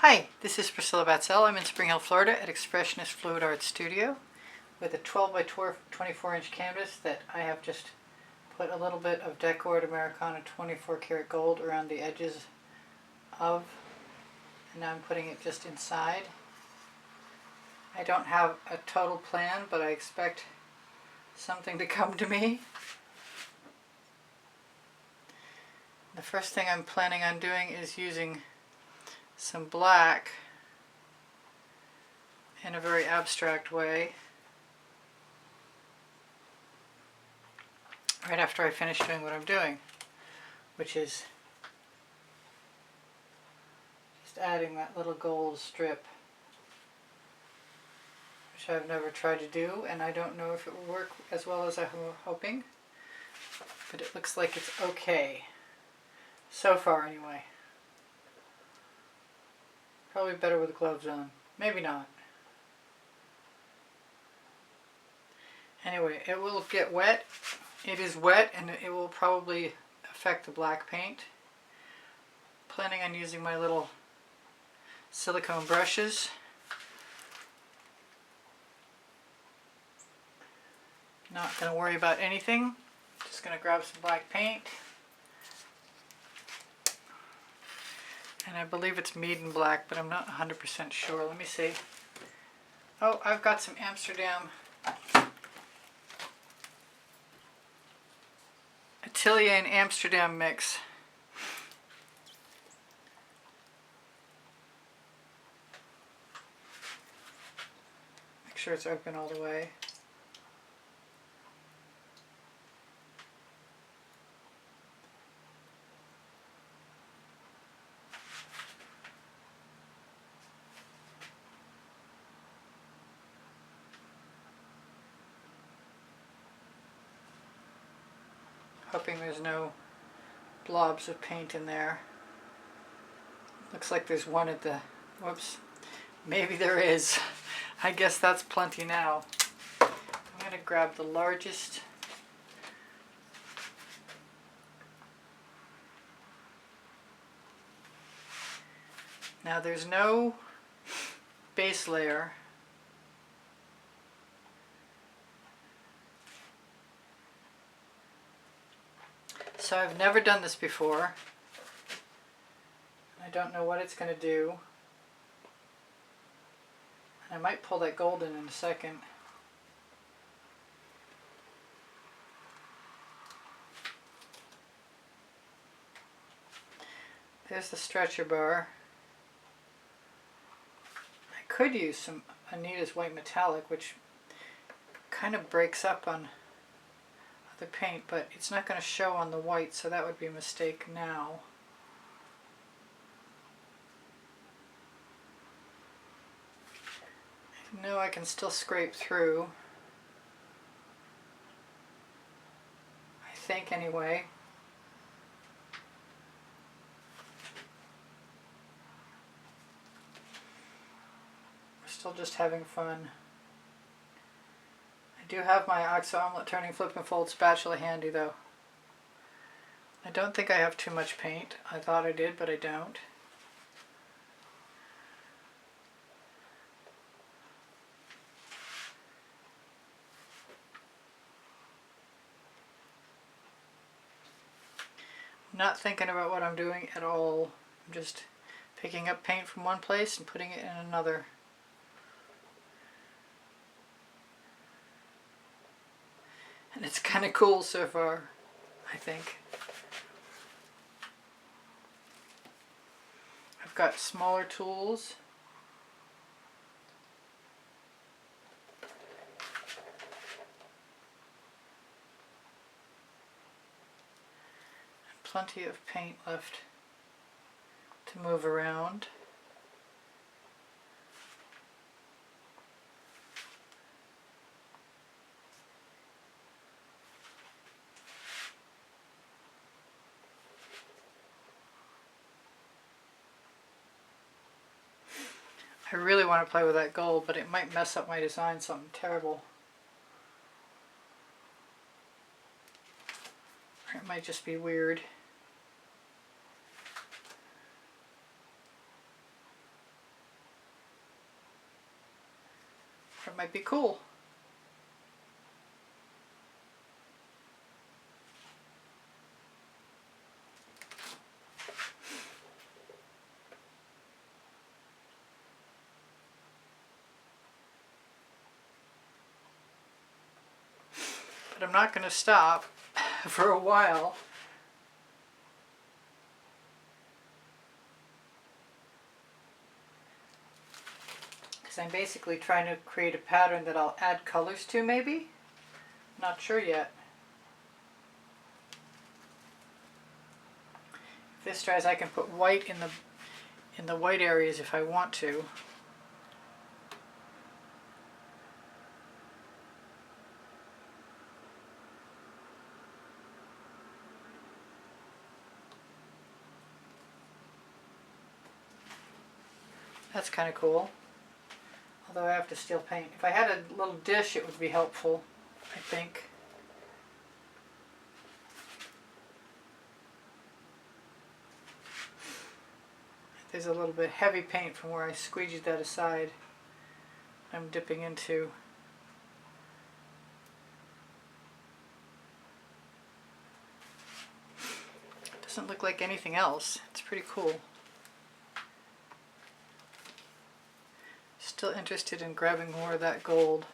Hi, this is Priscilla Batzell. I'm in Spring Hill, Florida at Expressionist Fluid Art Studio with a 12 by 24 inch canvas that I have just put a little bit of Decoart Americana 24 karat gold around the edges of, and now I'm putting it just inside. I don't have a total plan, but I expect something to come to me. The first thing I'm planning on doing is using some black in a very abstract way right after I finish doing what I'm doing, which is just adding that little gold strip, which I've never tried to do, and I don't know if it will work as well as I'm hoping, but it looks like it's okay so far anyway. Probably better with gloves on. Maybe not. Anyway, it will get wet. It is wet and it will probably affect the black paint. Planning on using my little silicone brushes. Not going to worry about anything. Just going to grab some black paint. And I believe it's Mead Black, but I'm not 100% sure. Let me see. Oh, I've got some Atelier and Amsterdam mix. Make sure it's open all the way. Hoping there's no blobs of paint in there. Looks like there's one at the, whoops, maybe there is. I guess that's plenty now. I'm going to grab the largest. Now there's no base layer. So I've never done this before. I don't know what it's going to do. I might pull that gold in a second. There's the stretcher bar. I could use some Anita's white metallic, which kind of breaks up on the paint, but it's not going to show on the white, so that would be a mistake now. I know I can still scrape through. I think anyway. We're still just having fun. I do have my Oxo Omelette Turning Flip and Fold spatula handy though. I don't think I have too much paint. I thought I did, but I don't. I'm not thinking about what I'm doing at all. I'm just picking up paint from one place and putting it in another. And it's kind of cool so far, I think. I've got smaller tools. And plenty of paint left to move around. I really want to play with that gold, but it might mess up my design something terrible. Or it might just be weird. That might be cool. But I'm not going to stop for a while. Because I'm basically trying to create a pattern that I'll add colors to, maybe? Not sure yet. If this dries, I can put white in the white areas if I want to. That's kind of cool. Although I have to still paint. If I had a little dish, it would be helpful, I think. There's a little bit heavy paint from where I squeegeed that aside. I'm dipping into. Doesn't look like anything else. It's pretty cool. Still interested in grabbing more of that gold.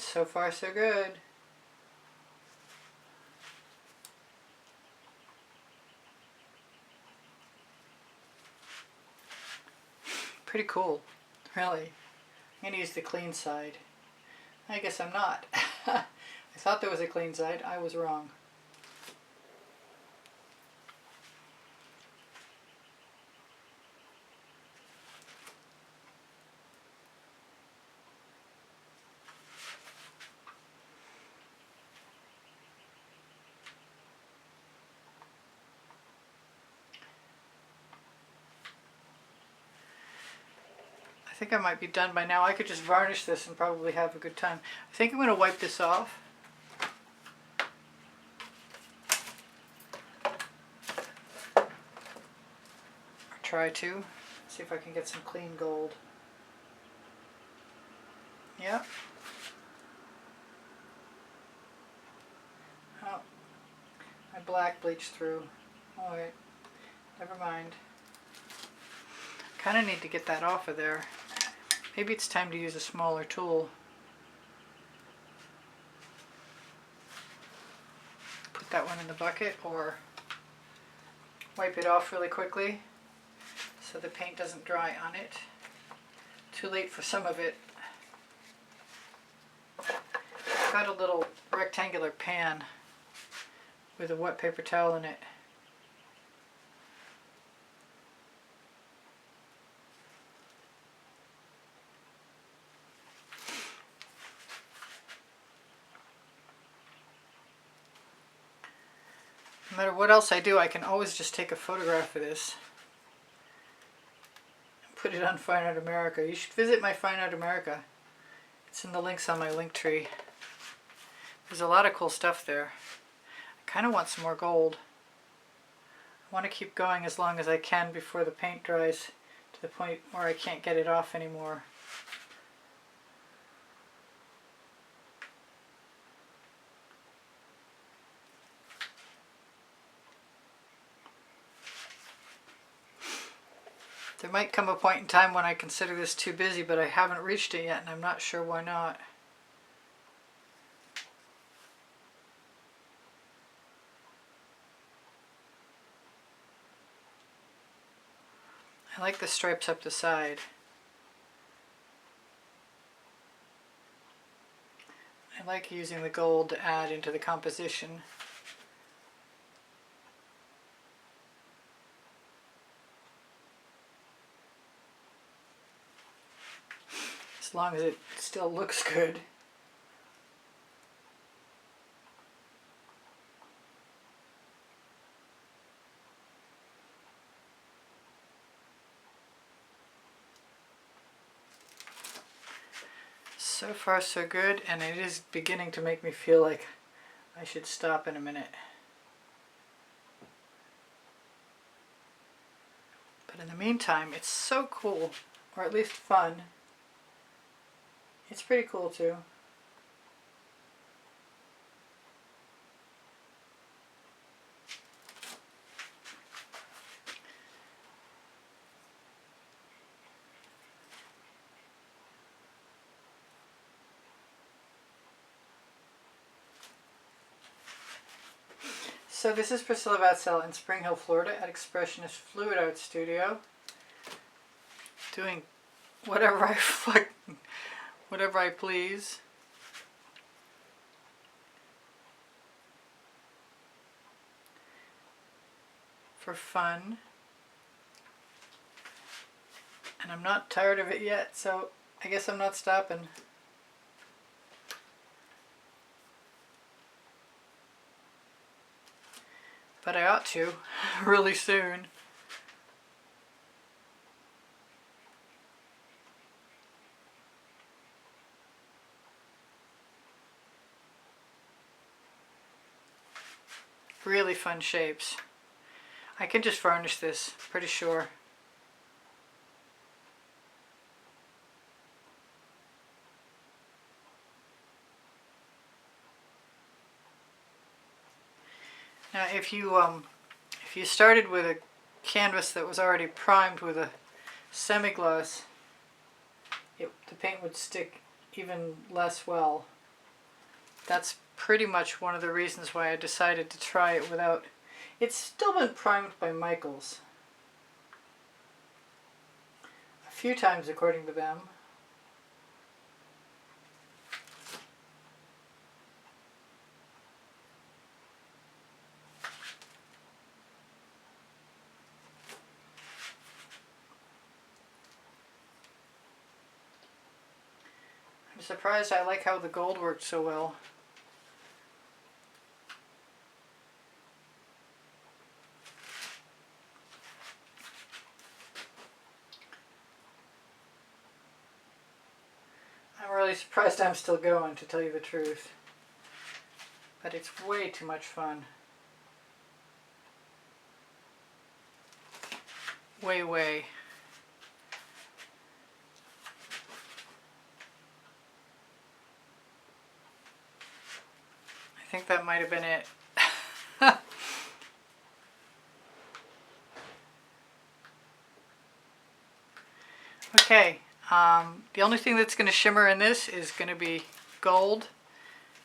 So far, so good. Pretty cool, really. I'm going to use the clean side. I guess I'm not. I thought there was a clean side. I was wrong. I think I might be done by now. I could just varnish this and probably have a good time. I think I'm going to wipe this off. Or try to. See if I can get some clean gold. Yep. Oh, my black bleached through. Alright, never mind. Kind of need to get that off of there. Maybe it's time to use a smaller tool. Put that one in the bucket or wipe it off really quickly so the paint doesn't dry on it. Too late for some of it. I've got a little rectangular pan with a wet paper towel in it. No matter what else I do, I can always just take a photograph of this and put it on Fine Art America. You should visit my Fine Art America. It's in the links on my link tree. There's a lot of cool stuff there. I kind of want some more gold. I want to keep going as long as I can before the paint dries to the point where I can't get it off anymore. There might come a point in time when I consider this too busy, but I haven't reached it yet, and I'm not sure why not. I like the stripes up the side. I like using the gold to add into the composition. As long as it still looks good. So far so good, and it is beginning to make me feel like I should stop in a minute. But in the meantime, it's so cool, or at least fun. It's pretty cool too. So this is Priscilla Batzell in Spring Hill, Florida at Expressionist Fluid Art Studio, doing whatever I please. For fun. And I'm not tired of it yet, so I guess I'm not stopping. But I ought to, really soon. Really fun shapes. I can just varnish this, pretty sure. Now if you started with a canvas that was already primed with a semi-gloss, the paint would stick even less well. That's pretty much one of the reasons why I decided to try it without. It's still been primed by Michaels a few times according to them. I'm surprised I like how the gold worked so well. I'm really surprised I'm still going, to tell you the truth. But it's way too much fun. Way. I think that might have been it. Okay, the only thing that's going to shimmer in this is going to be gold,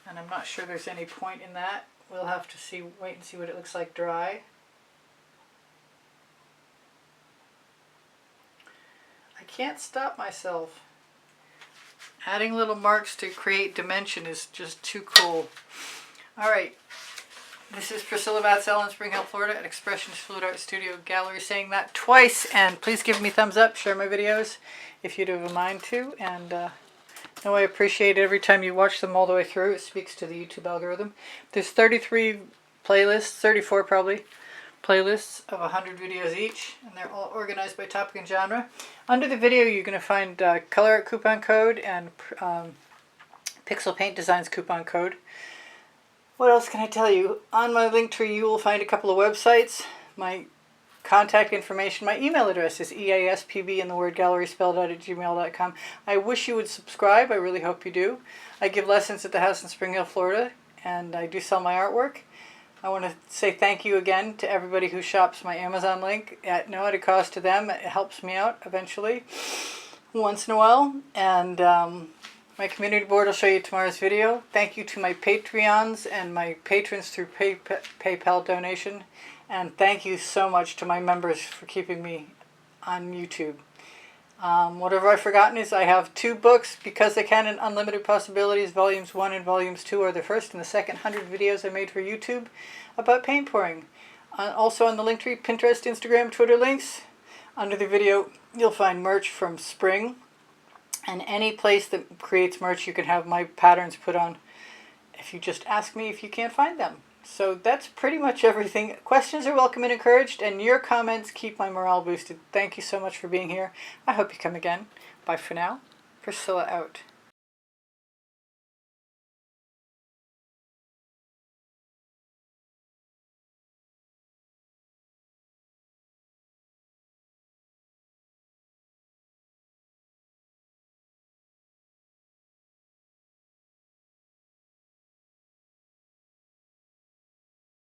and I'm not sure there's any point in that. We'll have to wait and see what it looks like dry. I can't stop myself. Adding little marks to create dimension is just too cool. Alright, this is Priscilla Batzell in Spring Hill, Florida at Expressionist Fluid Art Studio Gallery, saying that twice, and please give me a thumbs up, share my videos if you'd have a mind to, and no, I appreciate it every time you watch them all the way through. It speaks to the YouTube algorithm. There's 33 playlists, 34 probably, playlists of 100 videos each, and they're all organized by topic and genre. Under the video you're going to find color art coupon code and pixel paint designs coupon code. What else can I tell you? On my link tree you will find a couple of websites, my contact information. My email address is easpb in the word gallery spelled out @gmail.com. I wish you would subscribe. I really hope you do. I give lessons at the house in Spring Hill, Florida, and I do sell my artwork. I want to say thank you again to everybody who shops my Amazon link at no added cost to them. It helps me out eventually, once in a while. And my community board will show you tomorrow's video. Thank you to my Patreons and my patrons through PayPal donation. And thank you so much to my members for keeping me on YouTube. Whatever I've forgotten is I have 2 books, Because I Can and Unlimited Possibilities. Volumes 1 and Volumes 2 are the first and the second 100 videos I made for YouTube about paint pouring. Also on the link tree, Pinterest, Instagram, Twitter links. Under the video you'll find merch from Spring. And any place that creates merch you can have my patterns put on if you just ask me if you can't find them. So that's pretty much everything. Questions are welcome and encouraged, and your comments keep my morale boosted. Thank you so much for being here. I hope you come again. Bye for now. Priscilla out.